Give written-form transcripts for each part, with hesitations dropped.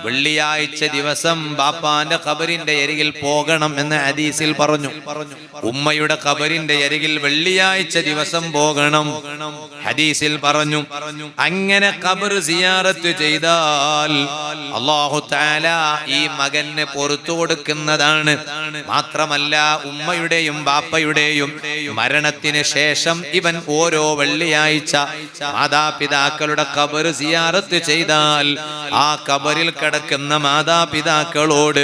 വെള്ളിയാഴ്ച ദിവസം ബാപ്പാന്റെ ഖബറിന്റെ അരികിൽ പോകണം എന്ന് ഹദീസിൽ പറഞ്ഞു. ഉമ്മയുടെ ഖബറിന്റെ അരികിൽ വെള്ളിയാഴ്ച ദിവസം പോകണം ഹദീസിൽ പറഞ്ഞു. അങ്ങനെ ഖബർ സിയാറത്ത് ചെയ്താൽ അല്ലാഹു തആല ഈ മകന് പുറത്തു കൊടുക്കുന്നതാണ്. മാത്രമല്ല ഉമ്മയുടെയും ബാപ്പയുടെയും മരണത്തിന് ശേഷം ഇവൻ ഓരോ വെള്ളിയാഴ്ച മാതാപിതാക്കളുടെ ഖബർ സിയാറത്ത് ചെയ്താൽ ആ ഖബറിൽ കിടക്കുന്ന മാതാപിതാക്കളോട്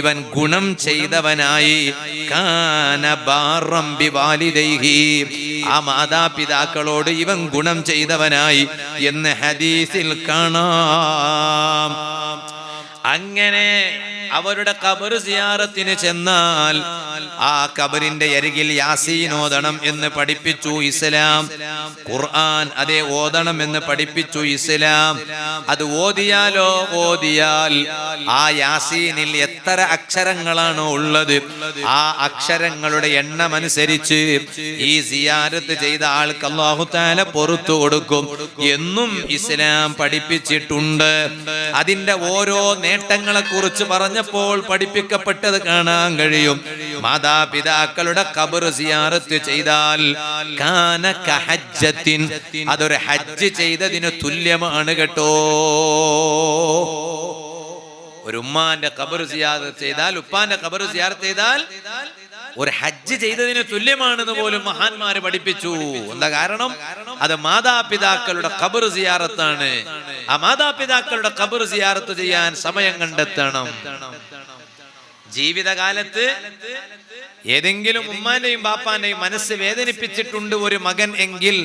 ഇവൻ ഗുണം ചെയ്തവനായി, കാന ബാറം ബിവാലിദൈഹി, ആ മാതാപിതാക്കളോട് ഇവൻ ഗുണം ചെയ്തവനായി എന്ന് ഹദീസിൽ കാണാം. അങ്ങനെ അവരുടെ ഖബർ സിയാറത്തിന് ചെന്നാൽ ആ ഖബറിന്റെ അരികിൽ യാസീൻ ഓതണം എന്ന് പഠിപ്പിച്ചു ഇസ്ലാം. ഖുർആൻ അതേ ഓതണം എന്ന് പഠിപ്പിച്ചു ഇസ്ലാം. അത് ഓതിയാൽ ആ യാസീനിൽ എത്ര അക്ഷരങ്ങളാണോ ഉള്ളത് ആ അക്ഷരങ്ങളുടെ എണ്ണം അനുസരിച്ച് ഈ സിയാറത്ത് ചെയ്ത ആൾക്ക് അല്ലാഹു തആല പുറത്തു കൊടുക്കും എന്നും ഇസ്ലാം പഠിപ്പിച്ചിട്ടുണ്ട്. അതിന്റെ ഓരോ നേട്ടങ്ങളെ കുറിച്ച് പറഞ്ഞപ്പോൾ പഠിപ്പിക്കപ്പെട്ടത് കാണാൻ കഴിയും. മാതാപിതാക്കളുടെ ഖബർ സിയാറത്ത് ചെയ്താൽ കാന കഹജ്ജത്തിൻ, അതൊരു ഹജ്ജ് ചെയ്തതിന് തുല്യമാണ് കേട്ടോ. ഒരു ഉമ്മാന്റെ ഖബർ സിയാറത്ത് ചെയ്താൽ, ഉപ്പാന്റെ ഖബർ സിയാറത്ത് ചെയ്താൽ ഒരു ഹജ്ജ് ചെയ്തതിന് തുല്യമാണെന്ന് പോലും മഹാന്മാര് പഠിപ്പിച്ചു. എന്താ കാരണം? അത് മാതാപിതാക്കളുടെ ഖബർ സിയാറത്താണ്. ആ മാതാപിതാക്കളുടെ ഖബർ സിയാറത്ത് ചെയ്യാൻ സമയം കണ്ടെത്തണം. ജീവിതകാലത്ത് ഏതെങ്കിലും ഉമ്മാന്റെയും ബാപ്പാന്റെയും മനസ്സ് വേദനിപ്പിച്ചിട്ടുണ്ട് ഒരു മകൻ എങ്കിൽ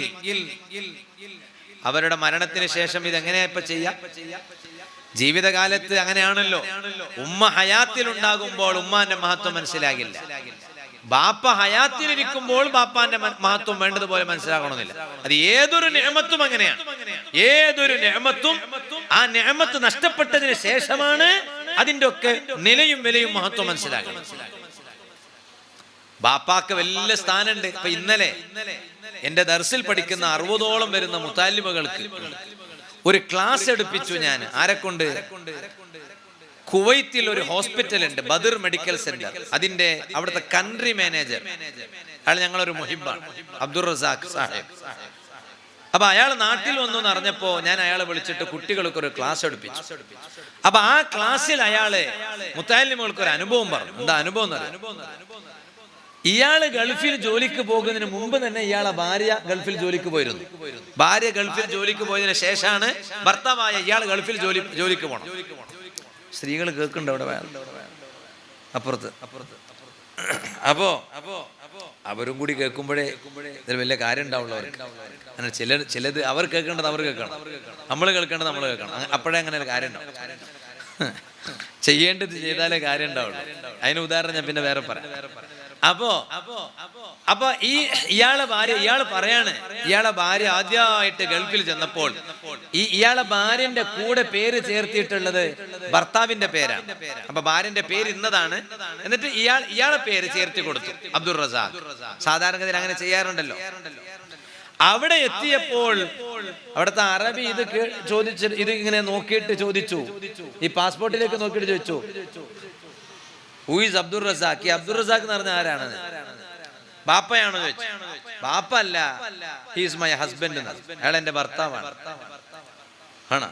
അവരുടെ മരണത്തിന് ശേഷം ഇതെങ്ങനെയാ ഇപ്പൊ ചെയ്യാം? ജീവിതകാലത്ത് അങ്ങനെയാണല്ലോ. ഉമ്മ ഹയാത്തിലുണ്ടാകുമ്പോൾ ഉമ്മാന്റെ മഹത്വം മനസ്സിലാകില്ല. ബാപ്പ ഹയാത്തിലിരിക്കുമ്പോൾ ബാപ്പാന്റെ മഹത്വം വേണ്ടതുപോലെ മനസ്സിലാകണമെന്നില്ല. അത് ഏതൊരു നിഅമത്തും അങ്ങനെയാണ്. ഏതൊരു നിഅമത്തും ആ നിഅമത്ത് നഷ്ടപ്പെട്ടതിന് ശേഷമാണ് അതിന്റെ ഒക്കെ നിലയും വിലയും മഹത്വം മനസ്സിലാക്കണം. ബാപ്പാക്ക് വലിയ സ്ഥാനമുണ്ട്. ഇപ്പൊ ഇന്നലെ എന്റെ ദർസിൽ പഠിക്കുന്ന 60ഓളം വരുന്ന മുതാലിബുകൾക്ക് ഒരു ക്ലാസ് എടുപ്പിച്ചു ഞാൻ. ആരെക്കൊണ്ട്? കുവൈത്തിൽ ഒരു ഹോസ്പിറ്റൽ ഉണ്ട്, ബദർ മെഡിക്കൽ സെന്റർ. അതിന്റെ അവിടുത്തെ കൺട്രി മാനേജർ, അയാൾ ഞങ്ങളൊരു മുഹിബാണ്, അബ്ദുൾ റസാഖ് സാഹിബ്. അപ്പൊ അയാൾ നാട്ടിൽ വന്നു എന്ന് അറിഞ്ഞപ്പോ ഞാൻ അയാളെ വിളിച്ചിട്ട് കുട്ടികൾക്ക് ഒരു ക്ലാസ് എടുപ്പിച്ചു. അപ്പൊ ആ ക്ലാസ്സിൽ അയാളെ മുത്താലിമുകൾക്ക് ഒരു അനുഭവം പറഞ്ഞു. എന്താ അനുഭവം എന്ന് അറിയാം? ഇയാള് ഗൾഫിൽ ജോലിക്ക് പോകുന്നതിന് മുമ്പ് തന്നെ ഇയാളെ ഭാര്യ ഗൾഫിൽ ജോലിക്ക് പോയിരുന്നു. ഭാര്യ ഗൾഫിൽ ജോലിക്ക് പോയതിനു ശേഷമാണ് ഭർത്താവായ ഇയാൾ ഗൾഫിൽ ജോലിക്ക് പോകണം. സ്ത്രീകൾ കേൾക്കുന്നുണ്ട് അവിടെ അപ്പുറത്ത്. അപ്പോ അവരും കൂടി കേൾക്കുമ്പോഴേ ഇതിൽ വലിയ കാര്യം ഉണ്ടാവുള്ളൂ അവർക്ക്. അങ്ങനെ ചിലത് അവർ കേൾക്കേണ്ടത് അവർ കേൾക്കണം, നമ്മൾ കേൾക്കേണ്ടത് നമ്മൾ കേൾക്കണം. അപ്പോഴേ അങ്ങനെ ഒരു കാര്യം ഉണ്ടാവും. ചെയ്യേണ്ടത് ചെയ്താലേ കാര്യം ഉണ്ടാവുള്ളൂ. അതിന് ഉദാഹരണം ഞാൻ പിന്നെ വേറെ പറയാം. അപ്പൊ ഇയാളെ ഭാര്യ ആദ്യമായിട്ട് ഗൾഫിൽ ചെന്നപ്പോൾ ഇയാളെ ഭാര്യന്റെ കൂടെ പേര് ചേർത്തിട്ടുള്ളത് ഭർത്താവിന്റെ പേരാണ്. അപ്പൊ ഭാര്യന്റെ പേര് ഇന്നതാണ്. എന്നിട്ട് ഇയാളെ പേര് ചേർത്തി കൊടുത്തു, അബ്ദുൾ റസാഖ്. സാധാരണഗതിയിൽ അങ്ങനെ ചെയ്യാറുണ്ടല്ലോ. അവിടെ എത്തിയപ്പോൾ അവിടുത്തെ അറബി ഇത് ചോദിച്ചു, ഇത് ഇങ്ങനെ നോക്കിയിട്ട് ചോദിച്ചു, ഈ പാസ്പോർട്ടിലേക്ക് നോക്കിയിട്ട് ചോദിച്ചു, ഹൂ ഈസ് അബ്ദുൾ റസാഖ്? ഈ അബ്ദുൾ റസാഖ് എന്ന് പറഞ്ഞ ആരാണ്? ബാപ്പയാണോ ചോദിച്ചു. ബാപ്പ അല്ല, ഹി ഈസ് മൈ ഹസ്ബൻഡ്. അയാൾ എന്റെ ഭർത്താവാണ്. ആണോ?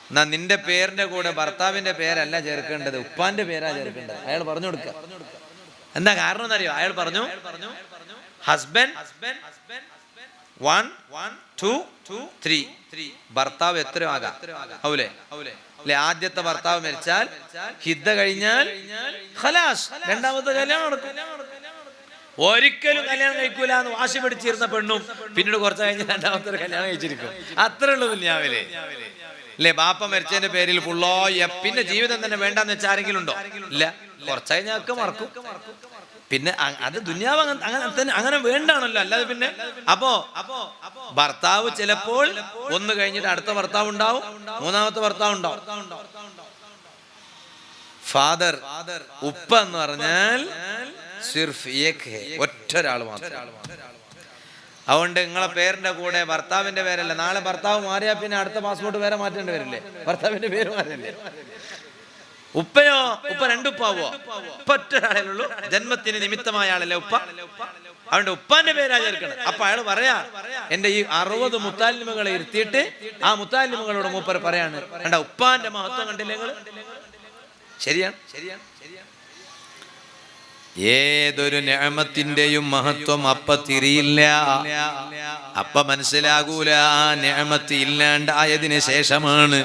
എന്നാ നിന്റെ പേരിന്റെ കൂടെ ഭർത്താവിന്റെ പേരല്ല ചേർക്കേണ്ടത്, ഉപ്പാന്റെ പേരാ ചേർക്കേണ്ടത്. അയാൾ പറഞ്ഞു കൊടുക്കുക. എന്താ കാരണം എന്നറിയോ? അയാൾ പറഞ്ഞു, ഹസ്ബൻഡ് 1 2 3, ഭർത്താവ് എത്രയോ ആകാം. ഔലേ അല്ലെ? ആദ്യത്തെ ഭർത്താവ് മരിച്ചാൽ, ഹിദ്ദ കഴിഞ്ഞാൽ ഖലാസ്, രണ്ടാമത്തെ കല്യാണം നടക്കും. ഒരിക്കലും കല്യാണം കഴിക്കൂല എന്ന് വാശി പിടിച്ചിരുന്ന പെണ്ണും പിന്നീട് കുറച്ച് കഴിഞ്ഞ് രണ്ടാമത്തെ കല്യാണം കഴിച്ചിരിക്കും. അത്രേ ഉള്ളൂ ദുനിയാവിലെ. അല്ലെ? ബാപ്പ മരിച്ചതിന്റെ പേരിൽ ഫുള്ളോ പിന്നെ ജീവിതം തന്നെ വേണ്ടെന്ന് വെച്ചാൽ ആരെങ്കിലും ഉണ്ടോ? ഇല്ല. കുറച്ച് കഴിഞ്ഞാൽ ഒക്കെ മറക്കും. പിന്നെ അത് ദുനിയാവ് അങ്ങനെ വേണ്ടാണല്ലോ. അല്ലാതെ പിന്നെ അപ്പോ ഭർത്താവ് ചിലപ്പോൾ ഒന്ന് കഴിഞ്ഞിട്ട് അടുത്ത ഭർത്താവ് ഉണ്ടാവും, മൂന്നാമത്തെ ഭർത്താവ് ഉണ്ടാവും. ഫാദർ, ഉപ്പ എന്ന് പറഞ്ഞാൽ സിർഫ് ഒറ്റൊരാൾ മാത്രം. അതുകൊണ്ട് നിങ്ങളെ പേരിന്റെ കൂടെ ഭർത്താവിന്റെ പേരല്ല. നാളെ ഭർത്താവ് മാറിയാൽ പിന്നെ അടുത്ത പാസ്പോർട്ട് വേറെ മാറ്റേണ്ടി വരില്ലേ? ഭർത്താവിന്റെ പേര് മാറില്ലേ? ഉപ്പയോ? ഉപ്പ രണ്ടുപ്പാവോ? ഉപ്പ ഒറ്റ ഒരാളേ ജന്മത്തിന് നിമിത്തമായ ആളല്ലേ ഉപ്പ. അതുകൊണ്ട് ഉപ്പാന്റെ പേരാ ചേർക്കണം. അപ്പൊ അയാൾ പറയാ, എന്റെ ഈ 60 മുത്താലിമുകളെ ഇരുത്തിയിട്ട് ആ മുത്താലിമുകളോട് മൂപ്പർ പറയാണ്, കണ്ട ഉപ്പാന്റെ മഹത്വം കണ്ടില്ലേ നിങ്ങൾ? ശരിയാണ്. ഏതൊരു നിഅമത്തിന്റെയും മഹത്വം അപ്പ തിരിയില്ല, അപ്പ മനസ്സിലാകൂല. ആ നിഅമത്ത് ഇല്ലാണ്ടായതിനു ശേഷമാണ്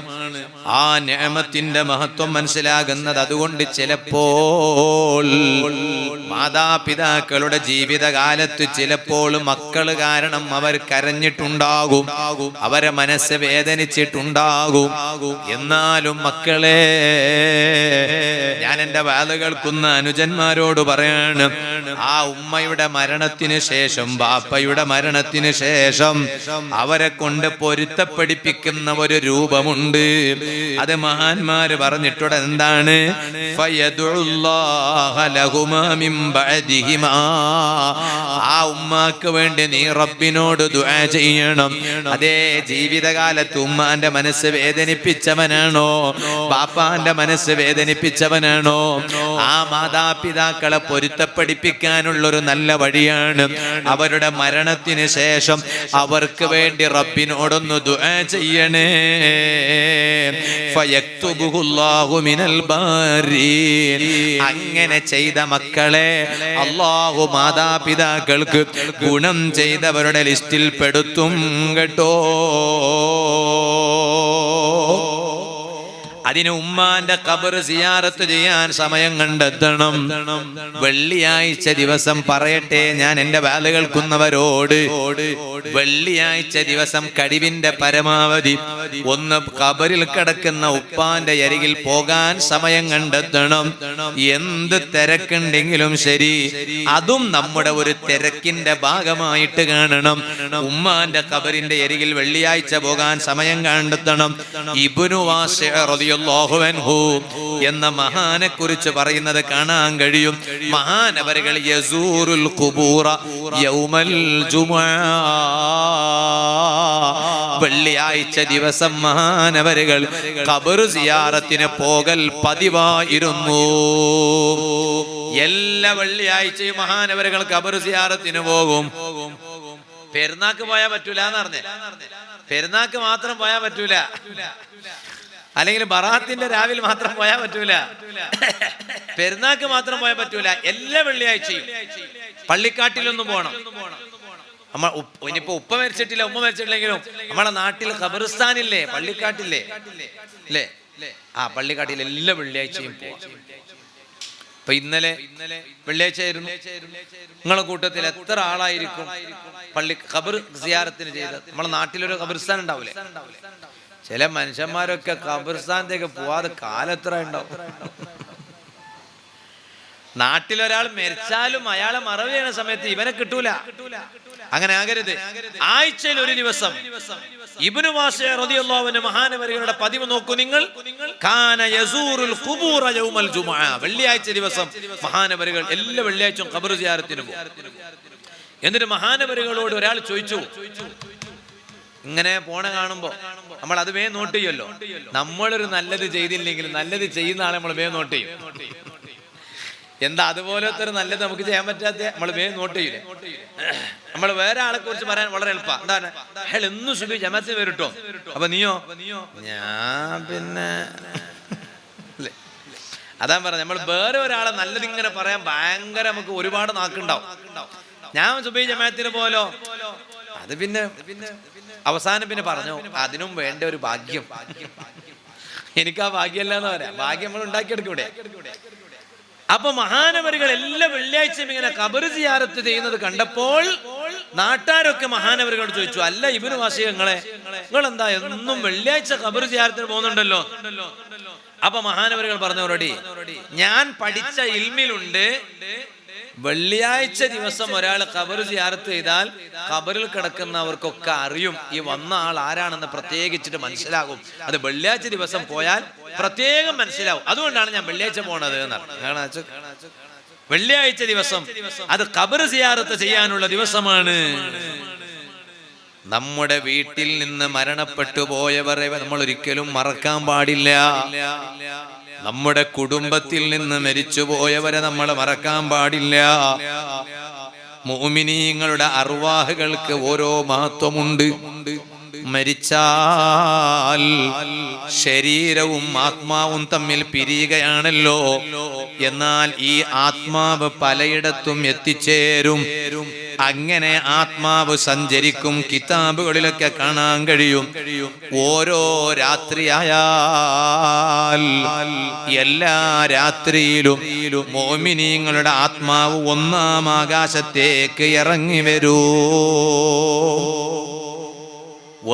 ആ നിഅമത്തിന്റെ മഹത്വം മനസ്സിലാകുന്നത്. അതുകൊണ്ട് ചിലപ്പോൾ മാതാപിതാക്കളുടെ ജീവിതകാലത്ത് ചിലപ്പോൾ മക്കള് കാരണം അവർ കരഞ്ഞിട്ടുണ്ടാകും, അവരെ മനസ്സ് വേദനിച്ചിട്ടുണ്ടാകും. എന്നാലും മക്കളെ, ഞാൻ എന്റെ വാല് കേൾക്കുന്ന അനുജന്മാരോട് പറയാണ്, ആ ഉമ്മയുടെ മരണത്തിന് ശേഷം, ബാപ്പയുടെ മരണത്തിന് ശേഷം അവരെ കൊണ്ട് പൊരുത്തപ്പെടിപ്പിക്കുന്ന ഒരു രൂപമുണ്ട്. അത് മഹാന്മാര് പറഞ്ഞിട്ടുണ്ട്. എന്താണ്? ആ ഉമ്മാക്ക് വേണ്ടി നീ റബ്ബിനോട് ദുആ ചെയ്യണം. അതേ ജീവിതകാലത്ത് ഉമ്മാന്റെ മനസ്സ് വേദനിപ്പിച്ചവനാണോ, ബാപ്പാന്റെ മനസ്സ് വേദനിപ്പിച്ചവനാണോ, ആ മാതാപിതാക്കളെ പൊരുത്തപ്പെടിപ്പിക്കാനുള്ളൊരു നല്ല വഴിയാണ് അവരുടെ മരണത്തിന് ശേഷം അവർക്ക് വേണ്ടി റബ്ബിനോടൊന്ന് ദുആ ചെയ്യണേ. ഫയക്തുബുഹുല്ലാഹു മിനൽ ബാരീൻ. അങ്ങനെ ചെയ്ത മക്കളെ അല്ലാഹു മാതാപിതാക്കൾക്ക് ഗുണം ചെയ്തവരുടെ ലിസ്റ്റിൽ പെടുത്തും കേട്ടോ. അതിന് ഉമ്മാന്റെ ഖബർ സിയാറത്ത് ചെയ്യാൻ സമയം കണ്ടെത്തണം. വെള്ളിയാഴ്ച ദിവസം പറയട്ടെ ഞാൻ എന്റെ വാല് കേൾക്കുന്നവരോട്, വെള്ളിയാഴ്ച ദിവസം കഴിവിന്റെ പരമാവധി ഒന്ന് ഖബറിൽ കിടക്കുന്ന ഉപ്പാന്റെ അരികിൽ പോകാൻ സമയം കണ്ടെത്തണം. എന്ത് തിരക്കുണ്ടെങ്കിലും ശരി, അതും നമ്മുടെ ഒരു തിരക്കിന്റെ ഭാഗമായിട്ട് കാണണം. ഉമ്മാന്റെ ഖബറിന്റെ അരികിൽ വെള്ളിയാഴ്ച പോകാൻ സമയം കണ്ടെത്തണം. ഇബ്നു വാസിഅ റളിയല്ലാഹു അൻഹു എന്ന മഹാനെ കുറിച്ച് പറയുന്നത് കാണാൻ കഴിയും. മഹാനവറുകൾ യസൂറുൽ ഖുബൂറ യൗമൽ ജുമുഅ, വെള്ളിയാഴ്ച ദിവസം മഹാനവറുകൾ ഖബർ സിയാറത്തിന് പോകൽ പതിവായിരുന്നു. എല്ലാ വെള്ളിയാഴ്ചയും മഹാനവറുകൾ ഖബർ സിയാറത്തിന് പോകും. പെരുന്നാക്ക് പോയാൽ പറ്റൂല എന്ന് പറഞ്ഞേ, പെരുന്നാക്ക് മാത്രം പോയാൽ പറ്റൂല, അല്ലെങ്കിൽ ബറാത്തിന്റെ രാവിലെ മാത്രം പോയാൽ പറ്റൂല, പെരുന്നാക്ക് മാത്രം പോയാൽ പറ്റൂല. എല്ലാ വെള്ളിയാഴ്ചയും പള്ളിക്കാട്ടിലൊന്നും പോകണം. ഇനിയിപ്പോ ഉപ്പ മരിച്ചിട്ടില്ല, ഉമ്മ മരിച്ചിട്ടില്ലെങ്കിലും നമ്മളെ നാട്ടിൽ ഖബറിസ്ഥാനില്ലേ, പള്ളിക്കാട്ടില്ലേ അല്ലേ, ആ പള്ളിക്കാട്ടിൽ എല്ലാ വെള്ളിയാഴ്ചയും പോവാം. ഇപ്പൊ ഇന്നലെ വെള്ളിയാഴ്ച ആയിരുന്നു. നിങ്ങളെ കൂട്ടത്തിൽ എത്ര ആളായിരിക്കും പള്ളി ഖബർ സിയാറത്തിന് ചെയ്തത്? നമ്മളെ നാട്ടിലൊരു ഖബറിസ്ഥാൻ ഉണ്ടാവൂലേ? ചില മനുഷ്യന്മാരൊക്കെ ഖബറിസ്ഥാനത്തേക്ക് പോവാതെ കാലെത്ര ഉണ്ടാവും. നാട്ടിലൊരാൾ മരിച്ചാലും അയാളെ മറവ് ചെയ്യുന്ന സമയത്ത് ഇവനെ കിട്ടൂല. അങ്ങനെ ആകരുത്. ആഴ്ചയിൽ ഒരു ദിവസം ഇബ്നു വാസിഅ റളിയല്ലാഹു അൻഹു മഹാനവറുകളുടെ പതിവ് നോക്കൂ നിങ്ങൾ. കാന യസൂറുൽ ഖുബൂറ യൗമൽ ജുമുഅ, വെള്ളിയാഴ്ച ദിവസം മഹാനവറുകൾ എല്ലാ വെള്ളിയാഴ്ചയും ഖബർ സിയാറത്തിന് പോകും. എന്നിട്ട് മഹാനവറുകളോട് ഒരാൾ ചോദിച്ചു, ഇങ്ങനെ പോണ കാണുമ്പോ നമ്മൾ അത് വേഗം നോട്ട് ചെയ്യുമല്ലോ. നമ്മളൊരു നല്ലത് ചെയ്തില്ലെങ്കിൽ നല്ലത് ചെയ്യുന്ന ആളെ നമ്മൾ വേഗം നോട്ട് ചെയ്യും. എന്താ അതുപോലത്തെ ഒരു നല്ലത് നമുക്ക് ചെയ്യാൻ പറ്റാത്ത നമ്മൾ വേഗം നോട്ട് ചെയ്യില്ലേ? നമ്മൾ വേറെ ആളെ കുറിച്ച് പറയാൻ വളരെ എളുപ്പമാണ്. എന്താണ്, അയാൾ എന്നും സുബഹി ജമാഅത്തിന് വരട്ടോ, അപ്പൊ നീയോ? ഞാൻ പിന്നെ അതാ പറഞ്ഞ, നമ്മൾ വേറെ ഒരാളെ നല്ലത് ഇങ്ങനെ പറയാൻ ഭയങ്കര നമുക്ക് ഒരുപാട് നാക്കുണ്ടാവും. ഞാൻ സുബഹി ജമാഅത്തിന് പോലോ, അത് പിന്നെ അവസാനം പിന്നെ പറഞ്ഞു അതിനും വേണ്ട ഒരു ഭാഗ്യം. എനിക്ക് ആ ഭാഗ്യമല്ല എന്ന് പറയാം, ഭാഗ്യം നമ്മൾ ഉണ്ടാക്കിയെടുക്കൂടെ? അപ്പൊ മഹാനവറുകൾ എല്ലാ വെള്ളിയാഴ്ചയും ഇങ്ങനെ ഖബർ സിയാറത്ത് ചെയ്യുന്നത് കണ്ടപ്പോൾ നാട്ടാരൊക്കെ മഹാനവറുകളോട് ചോദിച്ചു, അല്ല ഇബ്നു വാസിഅ നിങ്ങളെന്താ എന്നും വെള്ളിയാഴ്ച ഖബർ സിയാറത്തിന് പോകുന്നുണ്ടല്ലോ? അപ്പൊ മഹാനവറുകൾ പറഞ്ഞവരോട്, ഞാൻ പഠിച്ച ഇൽമിലുണ്ട്, വെള്ളിയാഴ്ച ദിവസം ഒരാൾ ഖബർ സിയാറത്ത് ചെയ്താൽ ഖബറിൽ കിടക്കുന്നവർക്കൊക്കെ അറിയും ഈ വന്ന ആൾ ആരാണെന്ന് പ്രത്യേകിച്ചിട്ട് മനസ്സിലാകും. അത് വെള്ളിയാഴ്ച ദിവസം പോയാൽ പ്രത്യേകം മനസ്സിലാവും. അതുകൊണ്ടാണ് ഞാൻ വെള്ളിയാഴ്ച പോണത് എന്നാണ്. വെള്ളിയാഴ്ച ദിവസം അത് ഖബർ സിയാറത്ത് ചെയ്യാനുള്ള ദിവസമാണ്. നമ്മുടെ വീട്ടിൽ നിന്ന് മരണപ്പെട്ടു പോയവരെ നമ്മൾ ഒരിക്കലും മറക്കാൻ പാടില്ല. നമ്മുടെ കുടുംബത്തിൽ നിന്ന് മരിച്ചുപോയവരെ നമ്മൾ മറക്കാൻ പാടില്ല. മുഅ്മിനീങ്ങളുടെ അർവാഹുകൾക്ക് ഓരോ മഹത്വമുണ്ട്. മരിച്ചാൽ ശരീരവും ആത്മാവും തമ്മിൽ പിരിയുകയാണല്ലോ. എന്നാൽ ഈ ആത്മാവ് പലയിടത്തും എത്തിച്ചേരും. അങ്ങനെ ആത്മാവ് സഞ്ചരിക്കും. കിതാബുകളിലൊക്കെ കാണാൻ കഴിയും. ഓരോ രാത്രിയായാൽ എല്ലാ രാത്രിയിലും മുഅ്മിനീങ്ങളുടെ ആത്മാവ് ഒന്നാം ആകാശത്തേക്ക് ഇറങ്ങി വരൂ.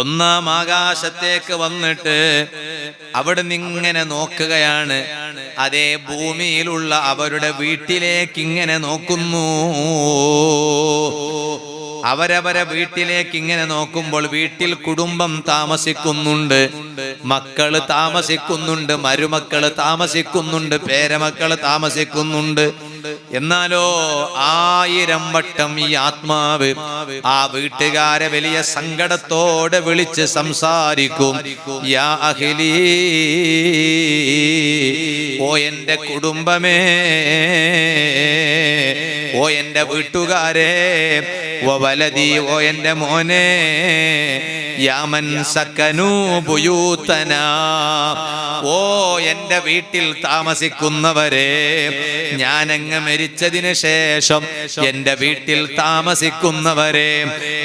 ഒന്നാം ആകാശത്തേക്ക് വന്നിട്ട് അവിടെ നിന്നിങ്ങനെ നോക്കുകയാണ്. അതേ ഭൂമിയിലുള്ള അവരുടെ വീട്ടിലേക്ക് ഇങ്ങനെ നോക്കുന്നു. അവരവരെ വീട്ടിലേക്ക് ഇങ്ങനെ നോക്കുമ്പോൾ വീട്ടിൽ കുടുംബം താമസിക്കുന്നുണ്ട്, മക്കള് താമസിക്കുന്നുണ്ട്, മരുമക്കള് താമസിക്കുന്നുണ്ട്, പേരമക്കള് താമസിക്കുന്നുണ്ട്. എന്നാലോ 1000 വട്ടം ഈ ആത്മാവ് ആ വീട്ടുകാരെ വലിയ സങ്കടത്തോടെ വിളിച്ച് സംസാരിക്കും. യാ അഹ്ലീ, ഓ എന്റെ കുടുംബമേ, ഓ എന്റെ വീട്ടുകാരെ, ഓ വലദി, ഓ എന്റെ മോനെ, യാമൻ സക്കനൂ ബുയൂതനാ, ഓ എന്റെ വീട്ടിൽ താമസിക്കുന്നവരെ, ഞാനങ്ങ് മരിച്ചതിന് ശേഷം എന്റെ വീട്ടിൽ താമസിക്കുന്നവരെ,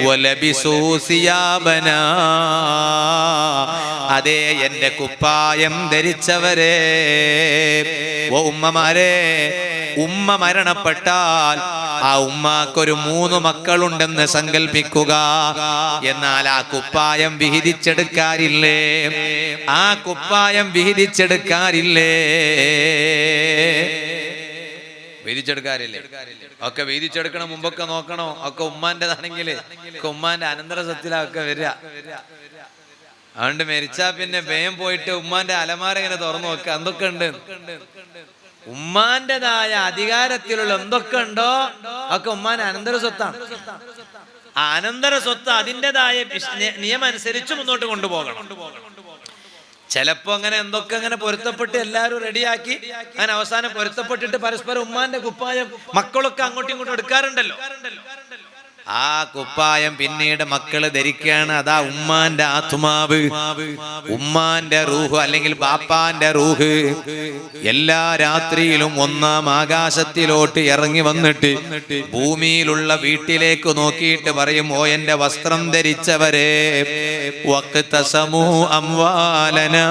വലബിസൂ സിയാബനാ, അതേ എന്റെ കുപ്പായം ധരിച്ചവരെ. ഓ ഉമ്മമാരെ, ഉമ്മ മരണപ്പെട്ടാൽ ആ ഉമ്മാക്കൊരു 3 മക്കളുണ്ടെന്ന് സങ്കൽപ്പിക്കുക. എന്നാൽ ആ കുപ്പായം വിഹിതിച്ചെടുക്കാറില്ലേ? ആ കുപ്പായം വിഹിതിച്ചെടുക്കാറില്ലേ? വീതിച്ചെടുക്കാറില്ലേ? ഒക്കെ വീതിച്ചെടുക്കണ മുമ്പൊക്കെ നോക്കണോ? ഒക്കെ ഉമ്മാന്റെതാണെങ്കിൽ ഉമ്മാന്റെ അനന്തര സ്വത്തിലൊക്കെ വരിക. അതുകൊണ്ട് മരിച്ചാ പിന്നെ വേഗം പോയിട്ട് ഉമ്മാന്റെ അലമാര ഇങ്ങനെ തുറന്നു നോക്കുക. എന്തൊക്കെ ഉണ്ട് ഉമ്മാന്റേതായ അധികാരത്തിലുള്ള എന്തൊക്കെ ഉണ്ടോ ഒക്കെ ഉമ്മാന്റെ അനന്തര സ്വത്താണ്. ആ അനന്തര സ്വത്ത് അതിൻ്റെതായ നിയമം അനുസരിച്ച് മുന്നോട്ട് കൊണ്ടുപോകണം. ചിലപ്പോ അങ്ങനെ എന്തൊക്കെ അങ്ങനെ പൊരുത്തപ്പെട്ട് എല്ലാവരും റെഡിയാക്കി അങ്ങനെ അവസാനം പൊരുത്തപ്പെട്ടിട്ട് പരസ്പരം ഉമ്മാന്റെ കുപ്പായം മക്കളൊക്കെ അങ്ങോട്ടും ഇങ്ങോട്ടും എടുക്കാറുണ്ടല്ലോ. ആ കുപ്പായം പിന്നീട് മക്കള് ധരിക്കുകയാണ്. അതാ ഉമ്മാന്റെ ആത്മാവ്, ഉമ്മാന്റെ റൂഹ് അല്ലെങ്കിൽ ബാപ്പാന്റെ റൂഹ് എല്ലാ രാത്രിയിലും ഒന്നാം ആകാശത്തിലോട്ട് ഇറങ്ങി വന്നിട്ട് ഭൂമിയിലുള്ള വീട്ടിലേക്ക് നോക്കിയിട്ട് പറയും, ഓ എന്റെ വസ്ത്രം ധരിച്ചവരെ, വഖ്തസമൂ അംവാലനാ,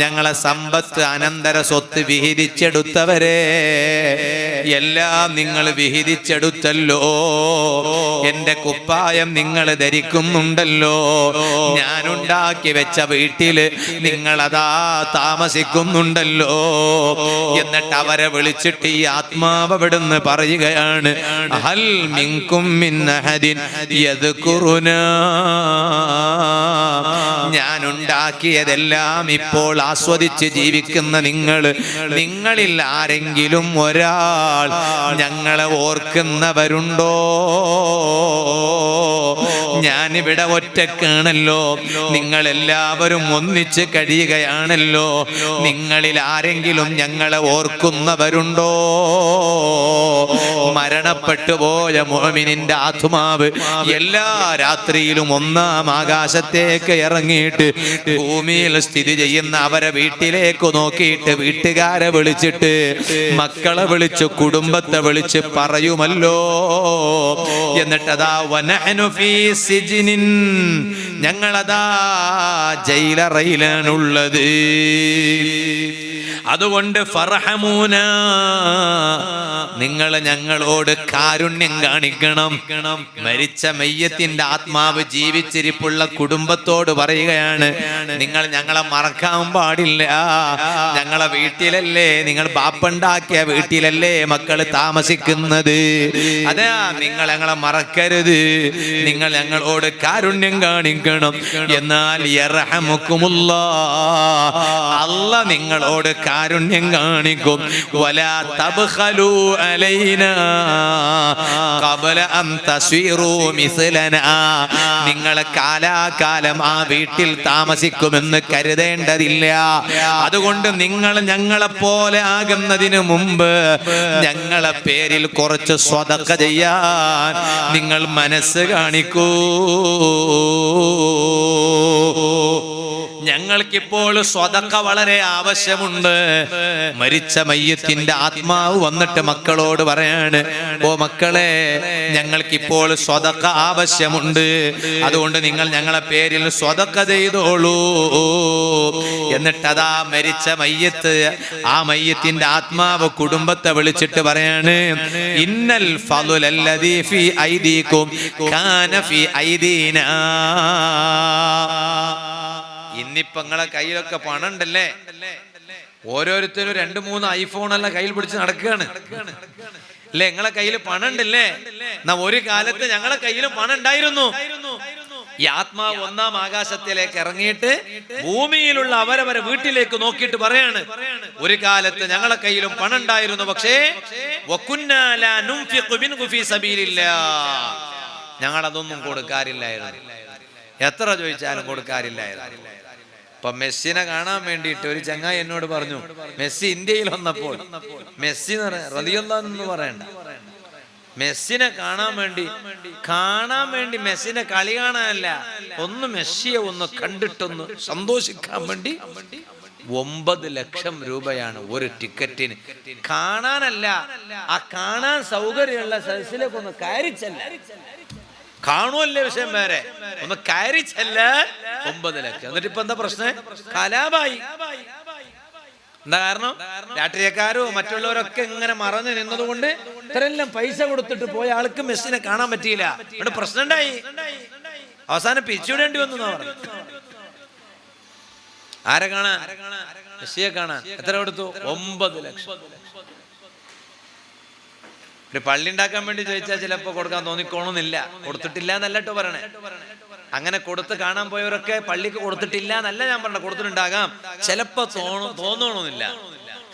ഞങ്ങളെ സമ്പത്ത് അനന്തര സ്വത്ത് വിഹിതിച്ചെടുത്തവരെ, എല്ലാം നിങ്ങൾ വിഹിതിച്ചെടുത്തല്ലോ. എന്റെ കുപ്പായം നിങ്ങൾ ധരിക്കുന്നുണ്ടല്ലോ. ഞാനുണ്ടാക്കി വെച്ച വീട്ടില് നിങ്ങളതാ താമസിക്കുന്നുണ്ടല്ലോ. എന്നിട്ട് അവരെ വിളിച്ചിട്ട് ഈ ആത്മാവ് അവിടുന്ന് പറയുകയാണ്, ഹൽ മിൻകും മിൻ അഹദിൻ യദ്കുറുനാ, ഞാനുണ്ടാക്കിയതെല്ലാം ഇപ്പോൾ ആസ്വദിച്ച് ജീവിക്കുന്ന നിങ്ങളിൽ ആരെങ്കിലും ഒരാൾ ഞങ്ങളെ ഓർക്കുന്നവരുണ്ടോ? ഞാനിവിടെ ഒറ്റക്കാണല്ലോ, നിങ്ങൾ എല്ലാവരും ഒന്നിച്ച് കഴിയുകയാണല്ലോ. നിങ്ങളിൽ ആരെങ്കിലും ഞങ്ങളെ ഓർക്കുന്നവരുണ്ടോ? മരണപ്പെട്ടു പോയ മുഅ്മിനിന്റെ ആത്മാവ് എല്ലാ രാത്രിയിലും ഒന്നാം ആകാശത്തേക്ക് ഇറങ്ങിയിട്ട് ഭൂമിയിൽ സ്ഥിതി ചെയ്യുന്ന അവരെ വീട്ടിലേക്ക് നോക്കിയിട്ട് വീട്ടുകാരെ വിളിച്ചിട്ട് മക്കളെ വിളിച്ച് കുടുംബത്തെ വിളിച്ച് പറയുമല്ലോ. എന്നിട്ടതാ വനഹ്നു ഫീ സിജ്നിൻ, ഞങ്ങളതാ ജയിലറയിലാണുള്ളത്. അതുകൊണ്ട് ഫർഹമൂന, നിങ്ങൾ ഞങ്ങളോട് കാരുണ്യം കാണിക്കണം. മരിച്ച മയ്യത്തിന്റെ ആത്മാവ് ജീവിച്ചിരിപ്പുള്ള കുടുംബത്തോട് പറയുകയാണ്, നിങ്ങൾ ഞങ്ങളെ മറക്കാൻ പാടില്ല. ഞങ്ങളെ വീട്ടിലല്ലേ, നിങ്ങൾ ബാപ്പുണ്ടാക്കിയ വീട്ടിലല്ലേ മക്കള് താമസിക്കുന്നത്. അതാ നിങ്ങൾ ഞങ്ങളെ മറക്കരുത്, നിങ്ങൾ ഞങ്ങളോട് കാരുണ്യം കാണിക്കണം. എന്നാൽ യർഹമുക്കുമുല്ലാഹ്, അല്ലാഹ് അല്ല നിങ്ങളോട് കാരുണ്യം കാണിക്കും. വലാ തബ്ഖലൂ അലൈനാ ഖബല അൻ തസ്വീറൂ മിസ്ലനാ. നിങ്ങൾ കാലാകാലം ആ വീട്ടിൽ താമസിക്കുമെന്ന് കരുതേണ്ടതില്ല. അതുകൊണ്ട് നിങ്ങൾ ഞങ്ങളെപ്പോലെ ആകുന്നതിന് മുമ്പ് ഞങ്ങളെ പേരിൽ കുറച്ച് സ്വതക്ക ചെയ്യാൻ നിങ്ങൾ മനസ്സ് കാണിക്കൂ. ഞങ്ങൾക്കിപ്പോൾ സ്വതക്ക വളരെ ആവശ്യമുണ്ട്. മരിച്ച മയ്യത്തിന്റെ ആത്മാവ് വന്നിട്ട് മക്കളോട് പറയാണ്, ഓ മക്കളെ, ഞങ്ങൾക്കിപ്പോൾ സ്വതക്ക ആവശ്യമുണ്ട്, അതുകൊണ്ട് നിങ്ങൾ ഞങ്ങളെ പേരിൽ സ്വതക്ക ചെയ്തോളൂ. എന്നിട്ടതാ മരിച്ച മയ്യത്ത്, ആ മയ്യത്തിന്റെ ആത്മാവ് കുടുംബത്തെ വിളിച്ചിട്ട് പറയാണ്, ഇന്നൽ ഫളുലല്ലദീ ഫീ ഐദീകും കാന ഫീ ഐദീനാ. ഇന്നിപ്പോ നിങ്ങളെ കയ്യിലൊക്കെ പണം ഉണ്ടല്ലേ, ഓരോരുത്തരും 2-3 ഐഫോണല്ല കയ്യിൽ പിടിച്ച് നടക്കുകയാണ് അല്ലേ? നിങ്ങളെ കയ്യിൽ പണം ഉണ്ടല്ലേ? എന്നാ ഒരു കാലത്ത് ഞങ്ങളെ കയ്യിലും പണം ഉണ്ടായിരുന്നു. ഈ ആത്മാവ് 1-ാം ആകാശത്തിലേക്ക് ഇറങ്ങിയിട്ട് ഭൂമിയിലുള്ള അവരവരെ വീട്ടിലേക്ക് നോക്കിയിട്ട് പറയാണ്, ഒരു കാലത്ത് ഞങ്ങളെ കയ്യിലും പണം ഉണ്ടായിരുന്നു, പക്ഷേ ഞങ്ങൾ അതൊന്നും കൊടുക്കാറില്ലായിരുന്നു. എത്ര ചോദിച്ചാലും കൊടുക്കാറില്ലായിരുന്നു. ഇപ്പൊ മെസ്സിനെ കാണാൻ വേണ്ടിയിട്ട് ഒരു ചങ്ങായി എന്നോട് പറഞ്ഞു, മെസ്സി ഇന്ത്യയിൽ വന്നപ്പോൾ, മെസ്സി റളിയല്ലാഹു എന്ന് പറയണ്ട, മെസ്സിനെ കാണാൻ വേണ്ടി മെസ്സിനെ കളി കാണാനല്ല, ഒന്ന് മെസ്സിയെ ഒന്ന് കണ്ടിട്ടൊന്ന് സന്തോഷിക്കാൻ വേണ്ടി 9 ലക്ഷം രൂപയാണ് ഒരു ടിക്കറ്റിന്. കാണാനല്ല, ആ കാണാൻ സൗകര്യമുള്ള സദസ്സിലേക്ക് ഒന്ന് കയറിച്ചല്ല, കാണുമല്ലേ വിഷയം വേറെ, ഒന്ന് കയറിച്ചല്ല 9 ലക്ഷം. എന്നിട്ട് ഇപ്പൊ എന്താ പ്രശ്നം? കലാപായി. എന്താ കാരണം? രാഷ്ട്രീയക്കാരോ മറ്റുള്ളവരൊക്കെ ഇങ്ങനെ മറഞ്ഞു നിന്നതുകൊണ്ട് ഇത്രയെല്ലാം പൈസ കൊടുത്തിട്ട് പോയ ആൾക്ക് മെസ്സിനെ കാണാൻ പറ്റിയില്ല. ഇവിടെ പ്രശ്നം ഉണ്ടായി, അവസാനം പിരിച്ചുവിടേണ്ടി വന്നു എന്നാ പറഞ്ഞു. ആരെ കാണാൻ? മെസ്സിയെ കാണാൻ. എത്ര കൊടുത്തു? 9 ലക്ഷം. ഒരു പള്ളി ഉണ്ടാക്കാൻ വേണ്ടി ചോദിച്ചാൽ ചിലപ്പോ കൊടുക്കാൻ തോന്നിക്കോണമെന്നില്ല. കൊടുത്തിട്ടില്ല എന്നല്ല കേട്ടോ പറയണേ. അങ്ങനെ കൊടുത്ത് കാണാൻ പോയവരൊക്കെ പള്ളിക്ക് കൊടുത്തിട്ടില്ല എന്നല്ല ഞാൻ പറഞ്ഞ, കൊടുത്തിട്ടുണ്ടാകാം, ചിലപ്പോ തോന്നണമെന്നില്ല.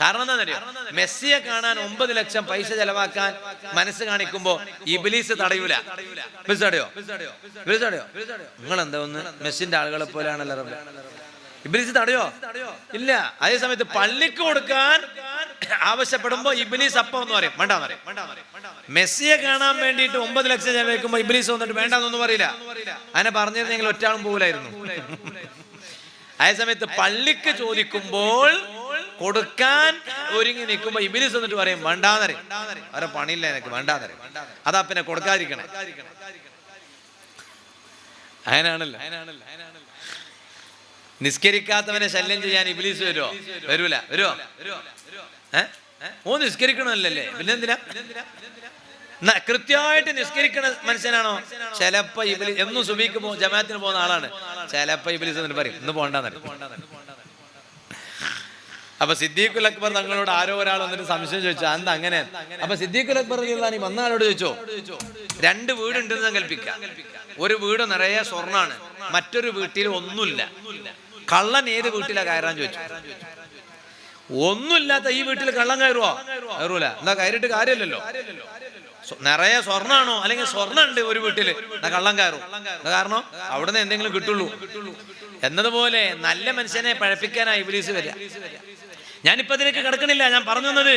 കാരണം എന്താണെന്നറിയോ? മെസ്സിയെ കാണാൻ 9 ലക്ഷം പൈസ ചെലവാക്കാൻ മനസ്സ് കാണിക്കുമ്പോ ഇബ്ലീസ് തടയൂല. തടയോ? നിങ്ങൾ എന്താ ഒന്ന് മെസ്സിന്റെ ആളുകളെ പോലെയാണല്ലോ. ഇബ്ലീസ് തടയോ? ഇല്ല. അതേ സമയത്ത് പള്ളിക്ക് കൊടുക്കാൻ ആവശ്യപ്പെടുമ്പോ ഇബ്ലീസ് അപ്പം എന്ന് പറയും, വേണ്ടാന്ന് പറയും. മെസ്സിയെ കാണാൻ വേണ്ടിയിട്ട് 9 ലക്ഷം ചെലവഴിക്കുമ്പോ ഇബ്ലീസ് വന്നിട്ട് വേണ്ടാന്നൊന്നും പറയില്ല. അങ്ങനെ പറഞ്ഞിരുന്നെങ്കിൽ ഒറ്റാളും പോകില്ലായിരുന്നു. അതേ സമയത്ത് പള്ളിക്ക് ചോദിക്കുമ്പോൾ കൊടുക്കാൻ ഒരുങ്ങി നിൽക്കുമ്പോ ഇബ്ലീസ് വന്നിട്ട് പറയും വേണ്ടാന്നറിയും. അവരെ പണിയില്ല എനിക്ക്, വേണ്ടാന്നറിയും. അതാ പിന്നെ കൊടുക്കാതിരിക്കണേ. അതിനാണല്ലോ നിസ്കരിക്കാത്തവനെ ശല്യം ചെയ്യാൻ ഇബ്ലീസ് വരുമോ? വരുമോ? ഓ നിസ്കരിക്കണമല്ലേ, പിന്നെന്തിനാ? കൃത്യമായിട്ട് നിസ്കരിക്കണ മനുഷ്യനാണോ? ചിലപ്പോ ഇബ്ലീസ് എന്നും സുബഹിക്ക് ജമാഅത്തിന് പോകുന്ന ആളാണ്, ചിലപ്പോ ഇബ്ലീസ് എന്നിട്ട് പറയും ഇന്ന് പോകണ്ടെന്നറിയും. അപ്പൊ സിദ്ദീഖുൽ അക്ബർ തങ്ങളോട് ആരോ ഒരാൾ വന്നിട്ട് സംശയം ചോദിച്ചു, എന്താ അങ്ങനെ? അപ്പൊ സിദ്ദീഖുൽ അക്ബർ വന്ന ആളോട് ചോദിച്ചോ, 2 വീടുണ്ടെന്ന് സങ്കല്പിക്കാം. ഒരു വീട് നിറയെ സ്വർണ്ണാണ്, മറ്റൊരു വീട്ടിൽ ഒന്നുമില്ല. കള്ളൻ ഏത് വീട്ടിലാ കയറാൻ ചോദിച്ചു. ഒന്നുമില്ലാത്ത ഈ വീട്ടിൽ കള്ളം കയറുവോ? കയറൂല. എന്താ കയറിയിട്ട് കാര്യമില്ലല്ലോ. നിറയെ സ്വർണ്ണാണോ, അല്ലെങ്കിൽ സ്വർണ്ണം ഉണ്ട് ഒരു വീട്ടില്, കള്ളം കയറും. കാരണം അവിടുന്ന് എന്തെങ്കിലും കിട്ടുള്ളൂ എന്നതുപോലെ നല്ല മനുഷ്യനെ പഴപ്പിക്കാനായി ഇബ്ലീസ് വരിക. ഞാനിപ്പോ അതിലേക്ക് കിടക്കണില്ല, ഞാൻ പറഞ്ഞു തന്നത്.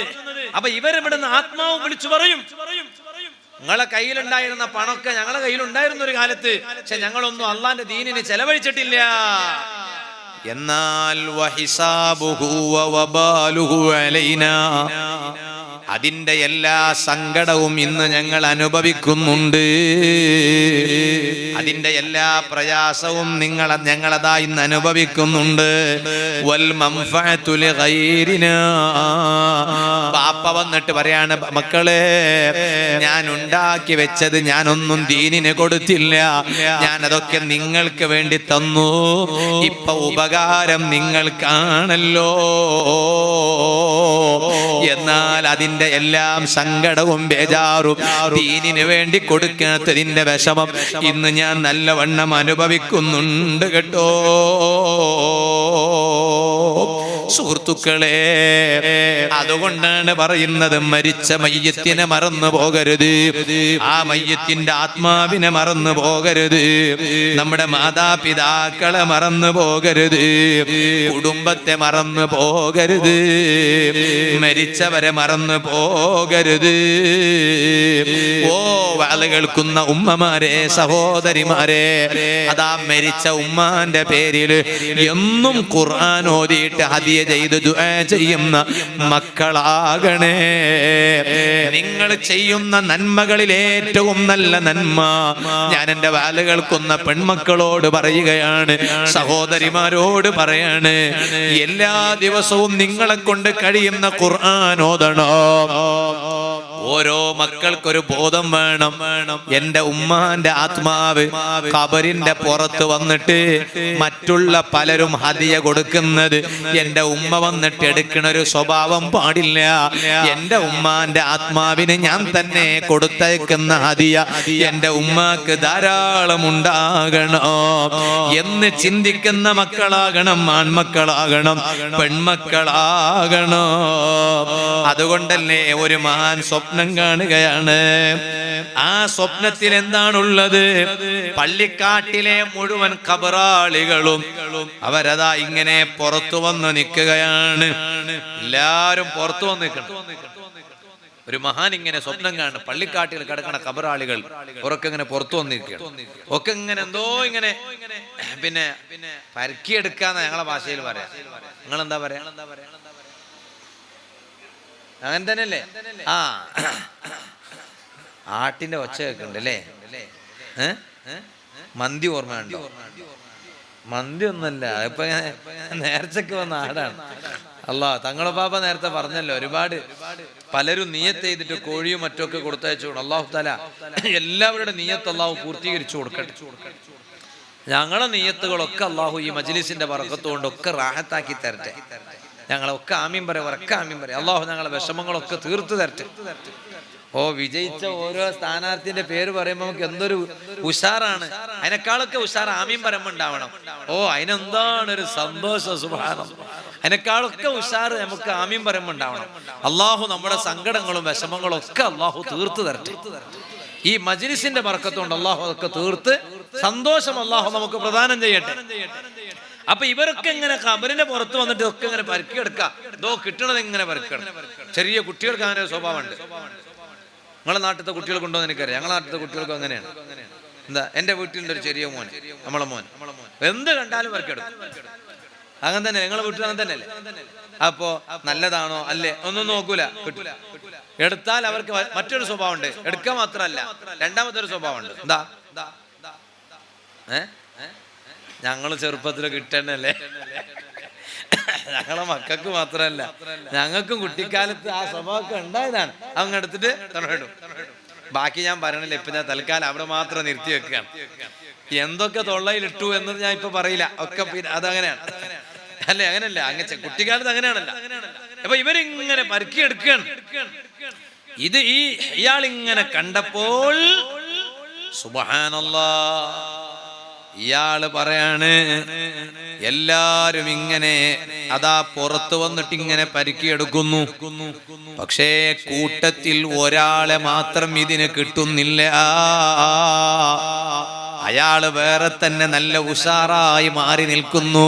അപ്പൊ ഇവരിവിടുന്ന് ആത്മാവ് വിളിച്ചു പറയും, നിങ്ങളെ കയ്യിലുണ്ടായിരുന്ന പണമൊക്കെ ഞങ്ങളെ കയ്യിലുണ്ടായിരുന്ന ഒരു കാലത്ത്, പക്ഷെ ഞങ്ങളൊന്നും അള്ളാന്റെ ദീനിന് ചെലവഴിച്ചിട്ടില്ല. എന്നാൽ വഹിസാബുഹു വബാലുഹു അലൈനാ, അതിന്റെ എല്ലാ സങ്കടവും ഇന്ന് ഞങ്ങൾ അനുഭവിക്കുന്നുണ്ട്. അതിന്റെ എല്ലാ പ്രയാസവും ഞങ്ങളതാ ഇന്ന് അനുഭവിക്കുന്നുണ്ട്. വൽ മൻഫഅതു ലിഗൈരിനാ, ബാപ്പ വന്നിട്ട് പറയാണ്, മക്കളെ ഞാൻ ഉണ്ടാക്കി വെച്ചത് ഞാനൊന്നും ദീനിന് കൊടുത്തില്ല, ഞാൻ അതൊക്കെ നിങ്ങൾക്ക് വേണ്ടി തന്നു, ഇപ്പൊ ഉപകാരം നിങ്ങൾക്കാണല്ലോ. എന്നാൽ അതിന്റെ എല്ലാം സങ്കടവും ബേജാറും ദീനിന് വേണ്ടി കൊടുക്കാത്തതിന്റെ വിഷമം ഇന്ന് ഞാൻ നല്ലവണ്ണം അനുഭവിക്കുന്നുണ്ട് കേട്ടോ. സുഹൃത്തുക്കളെ, അതുകൊണ്ടാണ് പറയുന്നത് മരിച്ച മയ്യത്തിനെ മറന്നു പോകരുത്, ആ മയ്യത്തിന്റെ ആത്മാവിനെ മറന്നു പോകരുത്, നമ്മുടെ മാതാപിതാക്കളെ മറന്നു പോകരുത്, കുടുംബത്തെ മറന്നു പോകരുത്, മരിച്ചവരെ മറന്നു പോകരുത്. ഓ വാള് കേൾക്കുന്ന ഉമ്മമാരെ, സഹോദരിമാരെ, അതാ മരിച്ച ഉമ്മാന്റെ പേരിൽ എന്നും ഖുർആൻ ഓതിയിട്ട് ഹദിയ ചെയ്ത് ദുആ ചെയ്യുന്ന മക്കളാകണേ. നിങ്ങൾ ചെയ്യുന്ന നന്മകളിൽ ഏറ്റവും നല്ല നന്മ ഞാൻ എൻ്റെ വാല് കേൾക്കുന്ന പെൺമക്കളോട് പറയുകയാണ്, സഹോദരിമാരോട് പറയാണ്, എല്ലാ ദിവസവും നിങ്ങളെ കൊണ്ട് കഴിയുന്ന ഖുർആൻ ഓതണം. ഓരോ മക്കൾക്കൊരു ബോധം വേണം, എന്റെ ഉമ്മാന്റെ ആത്മാവ് ഖബറിന്റെ പുറത്ത് വന്നിട്ട് മറ്റുള്ള പലരും ഹദിയ കൊടുക്കുന്നത് എന്റെ ഉമ്മ വന്നിട്ട് എടുക്കുന്ന ഒരു സ്വഭാവം പാടില്ല. എന്റെ ഉമ്മാന്റെ ആത്മാവിന് ഞാൻ തന്നെ കൊടുത്തയക്കുന്ന ഹദിയ എന്റെ ഉമ്മാക്ക് ധാരാളം ഉണ്ടാകണം എന്ന് ചിന്തിക്കുന്ന മക്കളാകണം, ആൺമക്കളാകണം, പെൺമക്കളാകണം. അതുകൊണ്ടല്ലേ ഒരു മഹാൻ സ്വപ്നം കാണുകയാണ്. ആ സ്വപ്നത്തിൽ എന്താണുള്ളത്? പള്ളിക്കാട്ടിലെ മുഴുവൻ ഖബറാളികളും അവരതാ ഇങ്ങനെ പുറത്തു വന്ന് നിൽക്കുകയാണ്. എല്ലാരും പുറത്തു വന്ന് നിൽക്കണം. ഒരു മഹാൻ ഇങ്ങനെ സ്വപ്നം കാണുന്നു, പള്ളിക്കാട്ടിൽ കിടക്കണ ഖബറാളികൾ ഉറക്കെ ഇങ്ങനെ പുറത്തു വന്നിരിക്കുകയാണ്. ഒക്കെ ഇങ്ങനെ എന്തോ ഇങ്ങനെ പിന്നെ പരക്കിയെടുക്കാന്ന ഞങ്ങളെ ഭാഷയിൽ പറയാം. നിങ്ങളെന്താ പറയാ? അങ്ങനെ തന്നെയല്ലേ? ആ, ആട്ടിന്റെ ഒച്ച കേൾക്കുന്നുണ്ട് അല്ലേ? മന്തി ഓർമ്മയുണ്ടോ? മന്തി ഒന്നല്ല, ഇപ്പൊ നേർച്ചക്ക് വന്ന ആടാണ്. അല്ലാ, തങ്ങളെ ബാബ നേരത്തെ പറഞ്ഞല്ലോ, ഒരുപാട് പലരും നിയ്യത്ത് ചെയ്തിട്ട് കോഴിയും മറ്റൊക്കെ കൊടുത്തയച്ചു. അല്ലാഹു തആല എല്ലാവരുടെ നിയ്യത്ത് അല്ലാഹു പൂർത്തീകരിച്ചു കൊടുക്കട്ടെ. ഞങ്ങളെ നിയ്യത്തുകളൊക്കെ അല്ലാഹു ഈ മജ്ലിസിന്റെ ബറക്കത്ത് കൊണ്ടൊക്കെ റാഹത്താക്കി തരട്ടെ. ഞങ്ങളൊക്കെ ആമീൻ പറയാം, ഉറക്കെ ആമീൻ പറയാം. അല്ലാഹു ഞങ്ങളെ വിഷമങ്ങളൊക്കെ തീർത്തു തരട്ടെ. ഓ, വിജയിച്ച ഓരോ സ്ഥാനാർത്ഥിന്റെ പേര് പറയുമ്പോൾ നമുക്ക് എന്തൊരു ഉഷാറാണ്. അതിനേക്കാളൊക്കെ ഉഷാർ ആമീൻ പറയുമ്പോൾ ഉണ്ടാവണം. ഓ, അതിനെന്താണ് ഒരു സന്തോഷം, സുബ്ഹാനല്ലാഹ്. അതിനേക്കാളൊക്കെ ഉഷാർ നമുക്ക് ആമീൻ പറയുമ്പോൾ ഉണ്ടാവണം. അല്ലാഹു നമ്മുടെ സങ്കടങ്ങളും വിഷമങ്ങളും ഒക്കെ അല്ലാഹു തീർത്തു തരട്ടെ. ഈ മജ്ലിസിന്റെ ബർക്കത്തുകൊണ്ട് അല്ലാഹു അതൊക്കെ തീർത്ത് സന്തോഷം അല്ലാഹു നമുക്ക് പ്രദാനം ചെയ്യട്ടെ. അപ്പൊ ഇവരൊക്കെ ഇങ്ങനെ ഖബറിന്റെ പുറത്ത് വന്നിട്ട് ഒക്കെ ഇങ്ങനെ പരുക്കിയെടുക്കാം. ഇതോ കിട്ടണത് ഇങ്ങനെ പരുക്കണം. ചെറിയ കുട്ടികൾക്ക് അങ്ങനെ ഒരു സ്വഭാവമുണ്ട്. നിങ്ങളെ നാട്ടിലത്തെ കുട്ടികൾ കൊണ്ടുവന്ന് എനിക്കറിയാം. ഞങ്ങളെ നാട്ടിലത്തെ കുട്ടികൾക്ക് അങ്ങനെയാണ്. എന്താ, എന്റെ വീട്ടിലുണ്ട് ഒരു ചെറിയ മോൻ, നമ്മളെ മോൻ എന്ത് കണ്ടാലും പരുക്കെടുക്കും. അങ്ങനെ തന്നെ നിങ്ങളെ വീട്ടിൽ അങ്ങനെ തന്നെയല്ലേ? അപ്പോ നല്ലതാണോ അല്ലേ ഒന്നും നോക്കൂല, എടുത്താൽ അവർക്ക് മറ്റൊരു സ്വഭാവം ഉണ്ട്. എടുക്കാൻ മാത്രമല്ല, രണ്ടാമത്തെ ഒരു സ്വഭാവം ഉണ്ട്. എന്താ, ഞങ്ങള് ചെറുപ്പത്തിലൊക്കെ ഇട്ടല്ലേ, ഞങ്ങളെ മക്കൾക്ക് മാത്രമല്ല ഞങ്ങൾക്കും കുട്ടിക്കാലത്ത് ആ സ്വഭാവമൊക്കെ ഉണ്ടായതാണ്. അങ്ങ് എടുത്തിട്ട് തണുടും. ബാക്കി ഞാൻ പറയണില്ല, ഇപ്പൊ ഞാൻ തൽക്കാലം അവിടെ മാത്രം നിർത്തി വെക്കുകയാണ്. എന്തൊക്കെ തൊള്ളയിലിട്ടു എന്നത് ഞാൻ ഇപ്പൊ പറയില്ല, ഒക്കെ അതങ്ങനെയാണ് അല്ലേ? അങ്ങനെയല്ല, അങ്ങനെ കുട്ടിക്കാലത്ത് അങ്ങനെയാണല്ലോ. അപ്പൊ ഇവരിങ്ങനെ പരുക്കിയെടുക്കുകയാണ്. ഇത് ഇയാൾ ഇങ്ങനെ കണ്ടപ്പോൾ സുബ്ഹാനല്ലാഹ്, ഇയാള് പറയാണ്, എല്ലാരും ഇങ്ങനെ അതാ പുറത്തു വന്നിട്ട് ഇങ്ങനെ പരുക്കിയെടുക്കുന്നു. പക്ഷേ കൂട്ടത്തിൽ ഒരാളെ മാത്രം ഇതിന് കിട്ടുന്നില്ല. അയാള് വേറെ തന്നെ നല്ല ഉഷാറായി മാറി നിൽക്കുന്നു.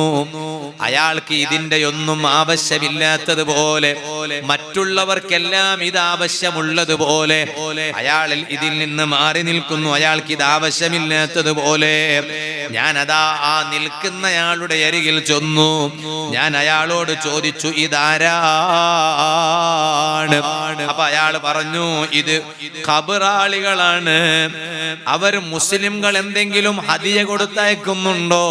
അയാൾക്ക് ഇതിന്റെ ഒന്നും ആവശ്യമില്ലാത്തതുപോലെ, മറ്റുള്ളവർക്കെല്ലാം ഇത് ആവശ്യമുള്ളതുപോലെ അയാളിൽ ഇതിൽ നിന്ന് മാറി നിൽക്കുന്നു. അയാൾക്ക് ഇത് ആവശ്യമില്ലാത്തതുപോലെ ഞാൻ അതാ ആ നിൽക്കുന്നയാളുടെ അരികിൽ ചെന്നു. ഞാൻ അയാളോട് ചോദിച്ചു, ഇതാരാണ്? അപ്പൊ അയാൾ പറഞ്ഞു, ഇത് ഖബറാളികളാണ്. അവർ മുസ്ലിംകൾ എന്തെങ്കിലും ഹദിയ കൊടുത്തയക്കുന്നുണ്ടോ?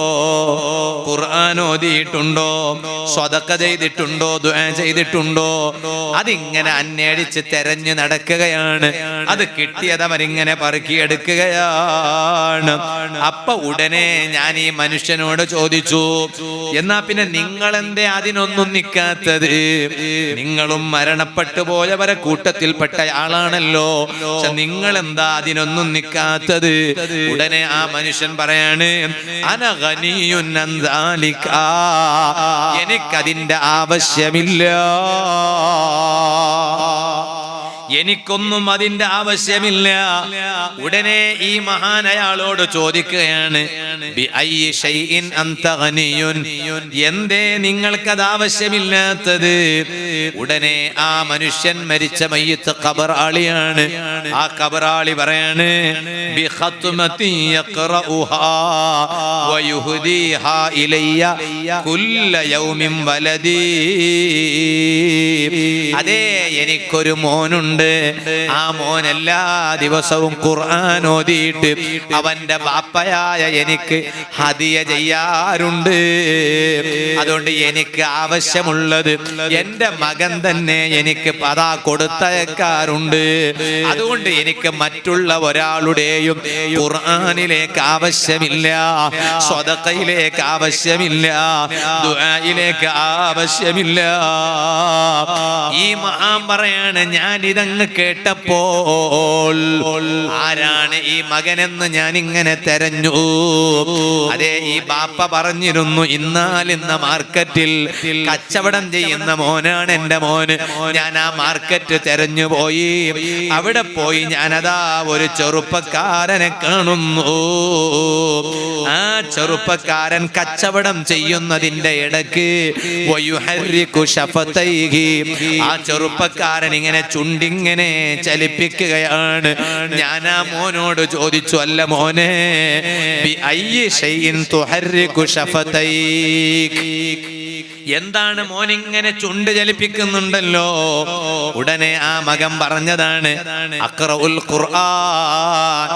ഖുർആൻ ഓതിയിട്ടുണ്ടോ? സ്വതക്ക ചെയ്തിട്ടുണ്ടോ? ദുആ ചെയ്തിട്ടുണ്ടോ? അതിങ്ങനെ അന്വേഷിച്ച് തെരഞ്ഞു നടക്കുകയാണ്. അത് കിട്ടിയത് അവരിങ്ങനെ പറക്കിയെടുക്കുകയാണ്. അപ്പൊ ഉടനെ ഞാൻ ഈ മനുഷ്യനോട് ചോദിച്ചു, എന്നാ പിന്നെ നിങ്ങൾ എന്തേ അതിനൊന്നും നിൽക്കാത്തത്? നിങ്ങളും മരണപ്പെട്ടു പോയവരെ കൂട്ടത്തിൽപ്പെട്ട ആളാണല്ലോ, നിങ്ങൾ എന്താ അതിനൊന്നും നിൽക്കാത്തത്? ഉടനെ ആ മനുഷ്യൻ പറയാണ്, അന ഗനിയുൻ അൻ ദാലിക, എനിക്കതിന്റെ ആവശ്യമില്ല, എനിക്കൊന്നും അതിന്റെ ആവശ്യമില്ല. ഉടനെ ഈ മഹാൻ അയാളോട് ചോദിക്കുകയാണ്, എന്തേ നിങ്ങൾക്കത് ആവശ്യമില്ലാത്തത്? ഉടനെ ആ മനുഷ്യൻ മരിച്ച മയ്യിത്ത് ഖബറാളിയാണ്. ആ ഖബറാളി പറയാണ്, അതേ, എനിക്കൊരു മോനുണ്ട്. ആ മോൻ എല്ലാ ദിവസവും ഖുർആൻ ഓതിയിട്ട് അവന്റെ ബാപ്പയായ എനിക്ക് ഹദിയ ചെയ്യാറുണ്ട്. അതുകൊണ്ട് എനിക്ക് ആവശ്യമുള്ളത് എന്റെ മകൻ തന്നെ എനിക്ക് പതാ കൊടുത്തയക്കാറുണ്ട്. അതുകൊണ്ട് എനിക്ക് മറ്റുള്ള ഒരാളുടെയും ഖുർആനിലേക്ക് ആവശ്യമില്ല, സ്വദഖയിലേക്ക് ആവശ്യമില്ല, ദുആയിലേക്ക് ആവശ്യമില്ല. ഈ മഹാൻ പറയാണ്, ഞാൻ ഇതങ്ങ് കേട്ടപ്പോൾ ആരാണ് ഈ മകനെന്ന് ഞാൻ ഇങ്ങനെ തെരഞ്ഞു. അതെ, ഈ ബാപ്പ പറഞ്ഞിരുന്നു, ഇന്നാലിന്ന മാർക്കറ്റിൽ കച്ചവടം ചെയ്യുന്ന മോനാണ് എന്റെ മോന്. ഞാൻ ആ മാർക്കറ്റ് തെരഞ്ഞു പോയി. അവിടെ പോയി ഞാനതാ ഒരു ചെറുപ്പക്കാരനെ കാണുന്നു. ആ ചെറുപ്പക്കാരൻ കച്ചവടം ചെയ്യുന്നതിന്റെ ഇടയ്ക്ക് ആ ചെറുപ്പക്കാരൻ ഇങ്ങനെ ചുണ്ടിങ്ങനെ ചലിപ്പിക്കുകയാണ്. ഞാൻ ആ മോനോട് ചോദിച്ചു, അല്ല മോനെ, എന്താണ് മോനിങ്ങനെ ചുണ്ട് ചലിപ്പിക്കുന്നുണ്ടല്ലോ? ഉടനെ ആ മകൻ പറഞ്ഞതാണ്, അഖ്റഉൽ ഖുർആൻ.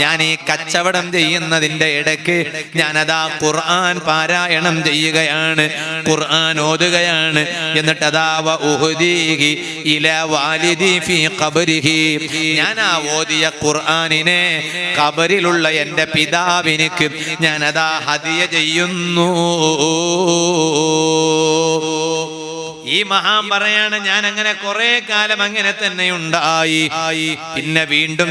ഞാൻ ഈ കച്ചവടം ചെയ്യുന്നതിന്റെ ഇടയ്ക്ക് ഞാനതാ ഖുർആൻ പാരായണം ചെയ്യുകയാണ്, ഖുർആൻ ഓതുകയാണ്. എന്നിട്ട് അതാ വഉഹ്ദീഹി ഇലാ വാലിദി ഫീ ഖബ്രിഹി, ഞാൻ ആ ഓതിയ ഖുർആനിനെ ഖബറിലുള്ള എൻ്റെ പിതാവിനിക്ക് ഞാനതാ ഹദിയ ചെയ്യുന്നു. ഈ മഹാൻ പറയാണ്, ഞാൻ അങ്ങനെ കുറെ കാലം അങ്ങനെ തന്നെ ഉണ്ടായി. പിന്നെ വീണ്ടും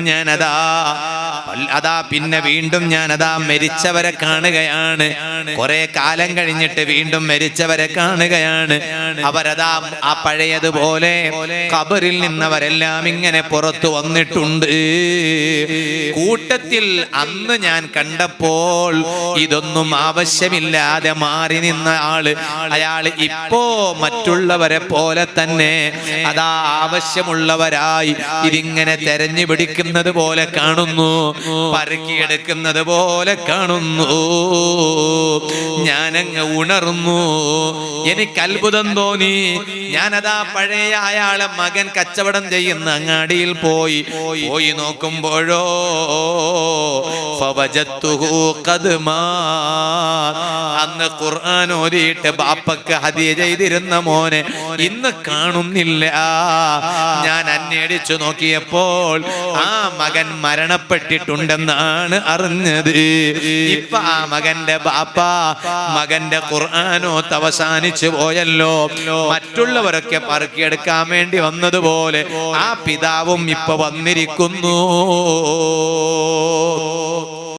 ഞാനതാ മരിച്ചവരെ കാണുകയാണ്. കുറെ കാലം കഴിഞ്ഞിട്ട് വീണ്ടും മരിച്ചവരെ കാണുകയാണ്. അവരതാ ആ പഴയതുപോലെ ഖബറിൽ നിന്നവരെല്ലാം ഇങ്ങനെ പുറത്തു വന്നിട്ടുണ്ട്. കൂട്ടത്തിൽ അന്ന് ഞാൻ കണ്ടപ്പോൾ ഇതൊന്നും ആവശ്യമില്ലാതെ മാറി നിന്ന അയാള് ഇപ്പോ മറ്റുള്ളവരെ പോലെ തന്നെ അതാ ആവശ്യമുള്ളവരായി ഇതിങ്ങനെ തെരഞ്ഞു പിടിക്കുന്നത് പോലെ കാണുന്നു, പറക്കിയെടുക്കുന്നത് പോലെ കാണുന്നു. ഞാനങ്ങ് ഉണർന്നു. എനിക്ക് അത്ഭുതം തോന്നി. ഞാനതാ പഴയ അയാളെ മകൻ കച്ചവടം ചെയ്യുന്ന അങ്ങാടിയിൽ പോയി നോക്കുമ്പോഴോ അന്ന് ഖുർആൻ ഓതിയിട്ട് ബാപ്പക്ക് ഹദിയ ചെയ്തിരുന്ന മോനെ ഇന്ന് കാണുന്നില്ല. ഞാൻ അന്വേഷിച്ചു നോക്കിയപ്പോൾ ആ മകൻ മരണപ്പെട്ടിട്ടുണ്ടെന്നാണ് അറിഞ്ഞത്. ഇപ്പൊ ആ മകന്റെ ബാപ്പ മകന്റെ ഖുർആനോത്ത് അവസാനിച്ചു പോയല്ലോ. മറ്റുള്ളവരൊക്കെ പറക്കിയെടുക്കാൻ വേണ്ടി വന്നതുപോലെ ആ പിതാവും ഇപ്പൊ വന്നിരിക്കുന്നു.